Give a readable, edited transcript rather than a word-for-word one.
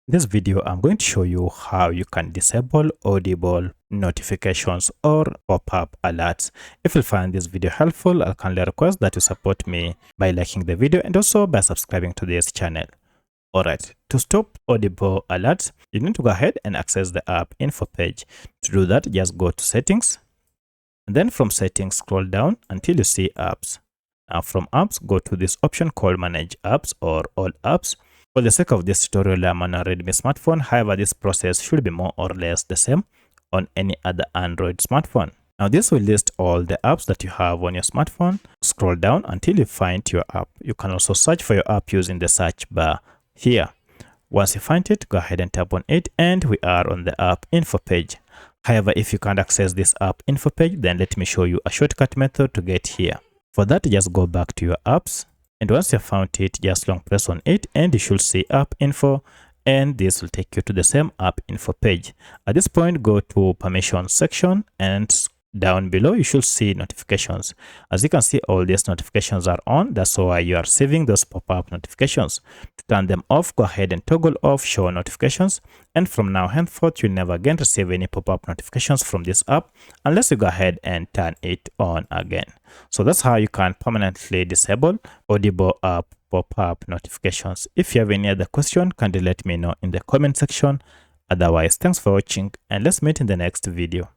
In this video, I'm going to show you how you can disable Audible notifications or pop-up alerts. If you find this video helpful, I kindly request that you support me by liking the video and also by subscribing to this channel. Alright, to stop Audible alerts, you need to go ahead and access the app info page. To do that, just go to settings, and then from settings, scroll down until you see apps. Now from apps, go to this option called manage apps or all apps. For the sake of this tutorial, I'm on a Redmi smartphone. However, this process should be more or less the same on any other Android smartphone. Now this will list all the apps that you have on your smartphone. Scroll down until you find your app. You can also search for your app using the search bar here. Once you find it, go ahead and tap on it, and we are on the app info page. However, if you can't access this app info page, then let me show you a shortcut method to get here. For that, just go back to your apps, and once you have found it, just long press on it and you should see app info, and this will take you to the same app info page. At this point, go to permissions section, and down below you should see notifications. As you can see, all these notifications are on. That's why you are receiving those pop-up notifications. To turn them off, go ahead and toggle off show notifications, and from now henceforth you'll never again receive any pop-up notifications from this app unless you go ahead and turn it on again. So that's how you can permanently disable Audible app pop-up notifications. If you have any other question, kindly let me know in the comment section. Otherwise, thanks for watching, and let's meet in the next video.